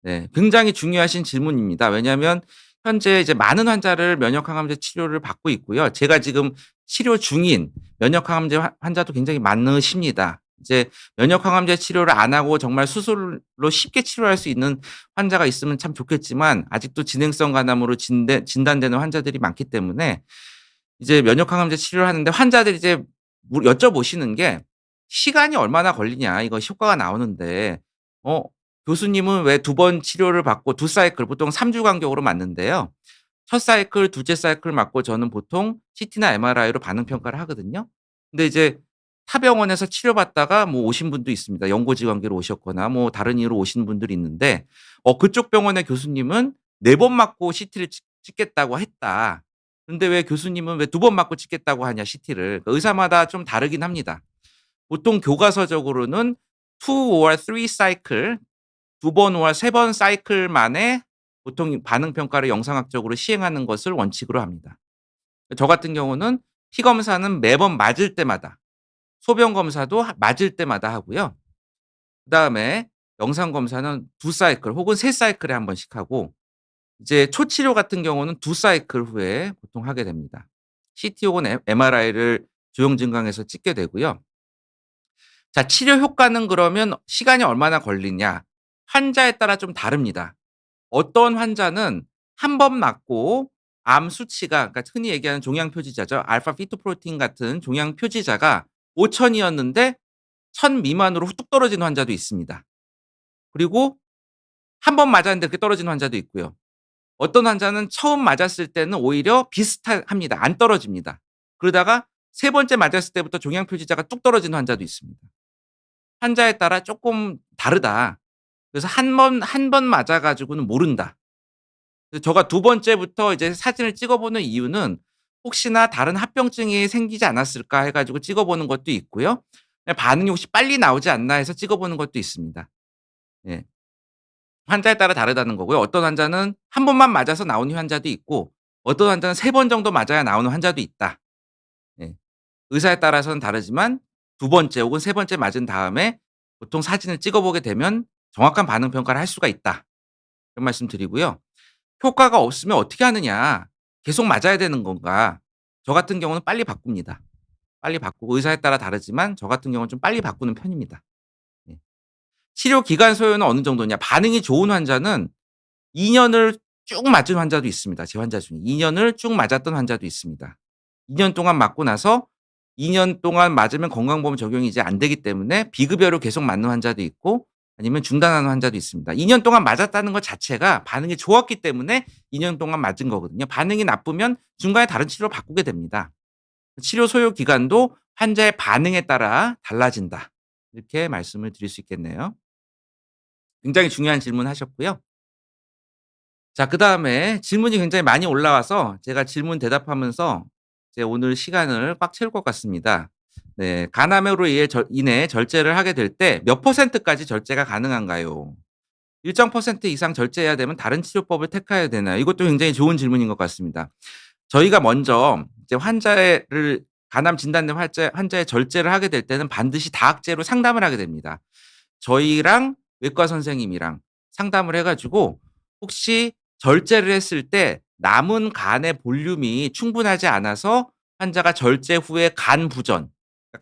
네. 굉장히 중요하신 질문입니다. 왜냐하면 현재 이제 많은 환자를 면역 항암제 치료를 받고 있고요. 제가 지금 치료 중인 면역 항암제 환자도 굉장히 많으십니다. 이제 면역 항암제 치료를 안 하고 정말 수술로 쉽게 치료할 수 있는 환자가 있으면 참 좋겠지만 아직도 진행성 간암으로 진단되는 환자들이 많기 때문에 이제 면역 항암제 치료를 하는데 환자들이 이제 여쭤보시는 게 "시간이 얼마나 걸리냐. 이거 효과가 나오는데. 어 교수님은 왜 2번 치료를 받고 2 사이클 보통 3주 간격으로 맞는데요. 첫 사이클, 둘째 사이클 맞고 저는 보통 CT나 MRI로 반응 평가를 하거든요. 근데 이제 타 병원에서 치료받다가 뭐 오신 분도 있습니다. 연고지 관계로 오셨거나 뭐 다른 이유로 오신 분들이 있는데 그쪽 병원의 교수님은 4번 맞고 CT를 찍겠다고 했다. 근데 왜 교수님은 왜 2번 맞고 찍겠다고 하냐 CT를. 의사마다 좀 다르긴 합니다. 보통 교과서적으로는 2 or 3 사이클 2번 or 3번 사이클 만에 보통 반응 평가를 영상학적으로 시행하는 것을 원칙으로 합니다. 저 같은 경우는 피 검사는 매번 맞을 때마다, 소변 검사도 맞을 때마다 하고요. 그다음에 영상 검사는 2 사이클 혹은 3 사이클에 한 번씩 하고 이제 초치료 같은 경우는 2 사이클 후에 보통 하게 됩니다. CT 혹은 MRI를 조형 증강해서 찍게 되고요. 자, 치료 효과는 그러면 시간이 얼마나 걸리냐? 환자에 따라 좀 다릅니다. 어떤 환자는 한 번 맞고 암 수치가, 그러니까 흔히 얘기하는 종양 표지자죠. 알파 피토프로틴 같은 종양 표지자가 5,000 이었는데 1,000 미만으로 뚝 떨어지는 환자도 있습니다. 그리고 한 번 맞았는데 그렇게 떨어지는 환자도 있고요. 어떤 환자는 처음 맞았을 때는 오히려 비슷합니다. 안 떨어집니다. 그러다가 세 번째 맞았을 때부터 종양 표지자가 뚝 떨어지는 환자도 있습니다. 환자에 따라 쪼끔 다르다. 그래서 한 번 맞아 가지고는 모른다. 그래서 제가 두 번째부터 이제 사진을 찍어 보는 이유는 혹시나 다른 합병증이 생기지 않았을까 해 가지고 찍어 보는 것도 있고요. 반응이 혹시 빨리 나오지 않나 해서 찍어 보는 것도 있습니다. 예. 환자에 따라 다르다는 거고요. 어떤 환자는 한 번만 맞아서 나오는 환자도 있고 어떤 환자는 3번 정도 맞아야 나오는 환자도 있다. 예. 의사에 따라서는 다르지만 두 번째 혹은 세 번째 맞은 다음에 보통 사진을 찍어 보게 되면 정확한 반응 평가를 할 수가 있다. 그런 말씀 드리고요. 효과가 없으면 어떻게 하느냐. 계속 맞아야 되는 건가. 저 같은 경우는 빨리 바꿉니다. 빨리 바꾸고 의사에 따라 다르지만 저 같은 경우는 좀 빨리 바꾸는 편입니다. 예. 치료 기간 소요는 어느 정도냐. 반응이 좋은 환자는 2 년을 쭉 맞은 환자도 있습니다. 제 환자 중에. 2 년을 쭉 맞았던 환자도 있습니다. 2년 동안 맞고 나서 2년 동안 맞으면 건강보험 적용이 이제 안 되기 때문에 비급여로 계속 맞는 환자도 있고 아니면 중단하는 환자도 있습니다. 2년 동안 맞았다는 것 자체가 반응이 좋았기 때문에 2년 동안 맞은 거거든요. 반응이 나쁘면 중간에 다른 치료로 바꾸게 됩니다. 치료 소요 기간도 환자의 반응에 따라 달라진다. 이렇게 말씀을 드릴 수 있겠네요. 굉장히 중요한 질문하셨고요. 자, 그다음에 질문이 굉장히 많이 올라와서 제가 질문 대답하면서 이제 오늘 시간을 꽉 채울 것 같습니다. 네. 간암으로 인해 절제를 하게 될 때 몇 퍼센트까지 절제가 가능한가요? 일정 퍼센트 이상 절제해야 되면 다른 치료법을 택해야 되나요? 이것도 굉장히 좋은 질문인 것 같습니다. 저희가 먼저 이제 환자를 간암 진단된 환자의 절제를 하게 될 때는 반드시 다학제로 상담을 하게 됩니다. 저희랑 외과 선생님이랑 상담을 해 가지고 혹시 절제를 했을 때 남은 간의 볼륨이 충분하지 않아서 환자가 절제 후에 간 부전,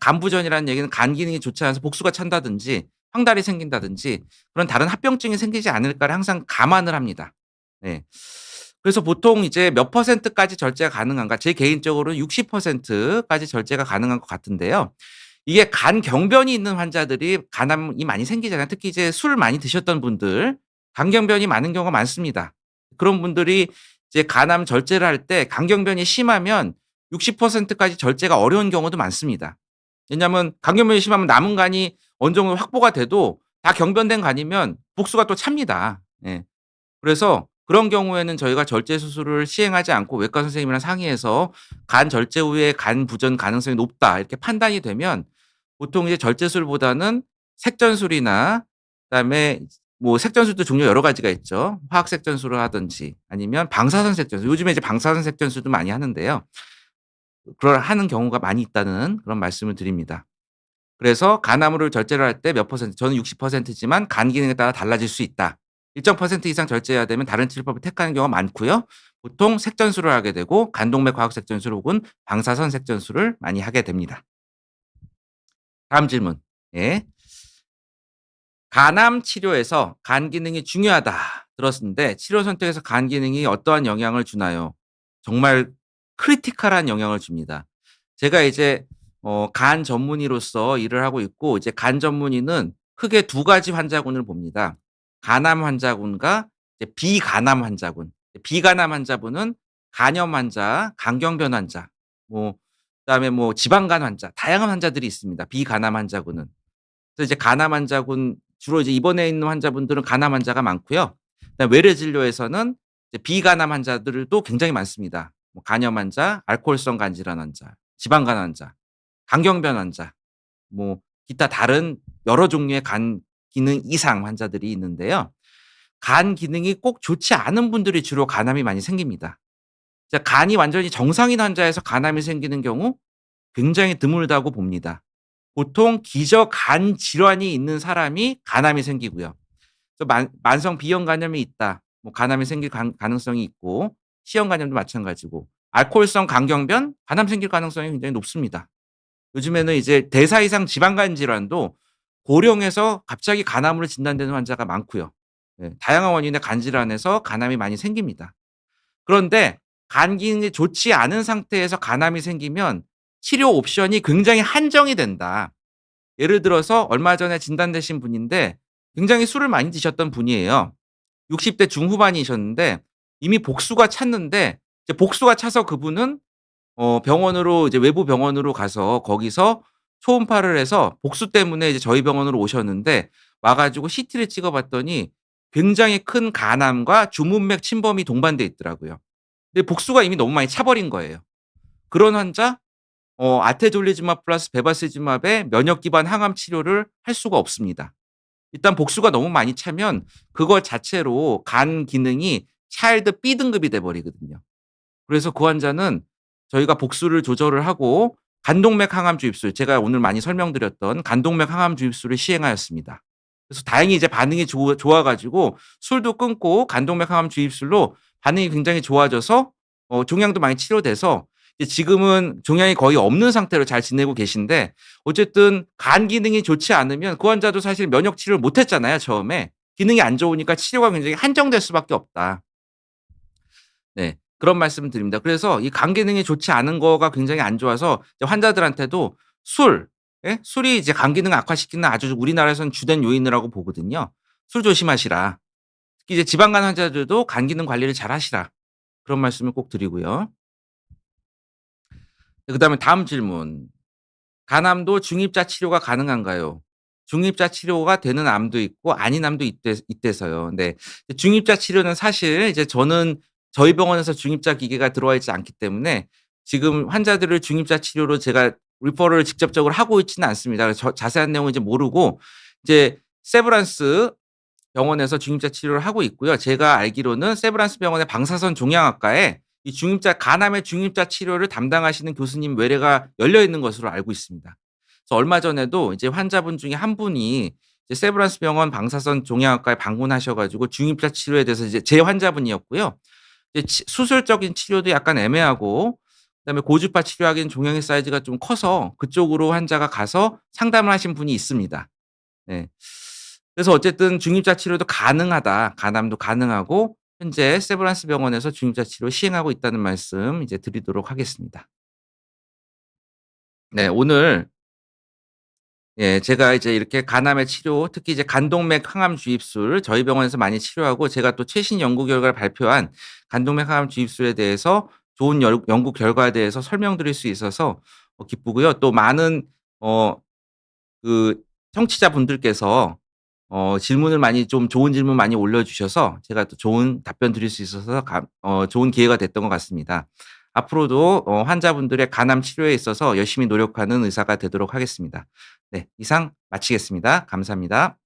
간 부전이라는 얘기는 간 기능이 좋지 않아서 복수가 찬다든지 황달이 생긴다든지 그런 다른 합병증이 생기지 않을까를 항상 감안을 합니다. 네. 그래서 보통 이제 몇 퍼센트까지 절제가 가능한가? 제 개인적으로는 60%까지 절제가 가능한 것 같은데요. 이게 간 경변이 있는 환자들이 간암이 많이 생기잖아요. 특히 이제 술 많이 드셨던 분들, 간 경변이 많은 경우가 많습니다. 그런 분들이 이제 간암 절제를 할 때 간 경변이 심하면 60%까지 절제가 어려운 경우도 많습니다. 왜냐하면 간 경변이 심하면 남은 간이 어느 정도 확보가 돼도 다 경변된 간이면 복수가 또 찹니다. 예. 그래서 그런 경우에는 저희가 절제 수술을 시행하지 않고 외과 선생님이랑 상의해서 간 절제 후에 간 부전 가능성이 높다 이렇게 판단이 되면 보통 이제 절제술보다는 색전술이나 그다음에 뭐 색전술도 종류 여러 가지가 있죠. 화학 색전술을 하든지 아니면 방사선 색전술. 요즘에 이제 방사선 색전술도 많이 하는데요. 그걸 하는 경우가 많이 있다는 그런 말씀을 드립니다. 그래서 간암으로 절제를 할 때 몇 퍼센트 저는 60%지만 간 기능에 따라 달라질 수 있다. 일정 퍼센트 이상 절제해야 되면 다른 치료법을 택하는 경우가 많고요. 보통 색전술을 하게 되고 간동맥 화학 색전술 혹은 방사선 색전술을 많이 하게 됩니다. 다음 질문. 예. 간암 치료에서 간 기능이 중요하다 들었는데 치료 선택에서 간 기능이 어떠한 영향을 주나요? 정말 크리티컬한 영향을 줍니다. 제가 이제 간 전문의로서 일을 하고 있고 이제 간 전문의는 크게 두 가지 환자군을 봅니다. 간암 환자군과 이제 비간암 환자군. 비간암 환자분은 간염 환자, 강경변 환자, 뭐 그다음에 뭐 지방간 환자, 다양한 환자들이 있습니다, 비간암 환자군은. 그래서 이제 간암 환자군 주로 이제 입원해 있는 환자분들은 간암 환자가 많고요. 그다음에 외래 진료에서는 이제 비간암 환자들도 굉장히 많습니다. 뭐 간염 환자, 알코올성 간 질환 환자, 지방간 환자, 강경변 환자, 뭐 기타 다른 여러 종류의 간 기능 이상 환자들이 있는데요. 간 기능이 꼭 좋지 않은 분들이 주로 간암이 많이 생깁니다. 자, 간이 완전히 정상인 환자에서 간암이 생기는 경우 굉장히 드물다고 봅니다. 보통 기저 간 질환이 있는 사람이 간암이 생기고요. 그래서 만성 비형 간염이 있다, 뭐 간암이 생길 가능성이 있고, C형 간염도 마찬가지고, 알코올성 간경변, 간암 생길 가능성이 굉장히 높습니다. 요즘에는 이제 대사 이상 지방간 질환도 고령에서 갑자기 간암으로 진단되는 환자가 많고요. 예, 다양한 원인의 간 질환에서 간암이 많이 생깁니다. 그런데 간 기능이 좋지 않은 상태에서 간암이 생기면 치료 옵션이 굉장히 한정이 된다. 예를 들어서 얼마 전에 진단되신 분인데 굉장히 술을 많이 드셨던 분이에요. 60대 중후반이셨는데 이미 복수가 찼는데, 이제 복수가 차서 그분은 병원으로, 이제 외부 병원으로 가서 거기서 초음파를 해서 복수 때문에 이제 저희 병원으로 오셨는데, 와 가지고 CT를 찍어 봤더니 굉장히 큰 간암과 주문맥 침범이 동반돼 있더라고요. 근데 복수가 이미 너무 많이 차 버린 거예요. 그런 환자 아테졸리즈마브 플러스 베바시즈마브의 면역 기반 항암 치료를 할 수가 없습니다. 일단 복수가 너무 많이 차면 그거 자체로 간 기능이 차일드 B 등급이 돼 버리거든요. 그래서 그 환자는 저희가 복수를 조절을 하고 간동맥 항암 주입술, 제가 오늘 많이 설명드렸던 간동맥 항암 주입술을 시행하였습니다. 그래서 다행히 이제 반응이 좋아 가지고 술도 끊고 간동맥 항암 주입술로 반응이 굉장히 좋아져서 종양도 많이 치료돼서 이제 지금은 종양이 거의 없는 상태로 잘 지내고 계신데, 어쨌든 간 기능이 좋지 않으면 그 환자도 사실 면역 치료를 못 했잖아요, 처음에. 기능이 안 좋으니까 치료가 굉장히 한정될 수밖에 없다. 네. 그런 말씀을 드립니다. 그래서 이 간 기능이 좋지 않은 거가 굉장히 안 좋아서 이제 환자들한테도 술, 예? 술이 이제 간 기능을 악화시키는 아주 우리나라에서는 주된 요인이라고 보거든요. 술 조심하시라. 특히 이제 지방간 환자들도 간 기능 관리를 잘 하시라. 그런 말씀을 꼭 드리고요. 그다음에 다음 질문. 간암도 중입자 치료가 가능한가요? 중입자 치료가 되는 암도 있고 아닌 암도 있대서요. 네. 중입자 치료는 사실 이제 저는 저희 병원에서 중입자 기계가 들어와 있지 않기 때문에 지금 환자들을 중입자 치료로 제가 리퍼럴을 직접적으로 하고 있지는 않습니다. 그래서 자세한 내용은 이제 모르고 이제 세브란스 병원에서 중입자 치료를 하고 있고요. 제가 알기로는 세브란스 병원의 방사선 종양학과에 이 중입자 간암의 중입자 치료를 담당하시는 교수님 외래가 열려 있는 것으로 알고 있습니다. 그래서 얼마 전에도 이제 환자분 중에 한 분이 이제 세브란스 병원 방사선 종양학과에 방문하셔 가지고 중입자 치료에 대해서, 이제 제 환자분이었고요. 이제 수술적인 치료도 약간 애매하고, 그다음에 고주파 치료하기엔 종양의 사이즈가 좀 커서 그쪽으로 환자가 가서 상담을 하신 분이 있습니다. 네. 그래서 어쨌든 중입자 치료도 가능하다, 간암도 가능하고 현재 세브란스 병원에서 중입자 치료 시행하고 있다는 말씀 이제 드리도록 하겠습니다. 네, 오늘 예, 제가 이제 이렇게 간암의 치료, 특히 이제 간동맥 항암 주입술 저희 병원에서 많이 치료하고, 제가 또 최신 연구 결과를 발표한 간동맥 항암 주입술에 대해서 좋은 연구 결과에 대해서 설명드릴 수 있어서 기쁘고요. 또 많은 어 그 청취자분들께서 질문을 많이, 좀 좋은 질문 많이 올려주셔서 제가 또 좋은 답변 드릴 수 있어서 좋은 기회가 됐던 것 같습니다. 앞으로도 환자분들의 간암 치료에 있어서 열심히 노력하는 의사가 되도록 하겠습니다. 네, 이상 마치겠습니다. 감사합니다.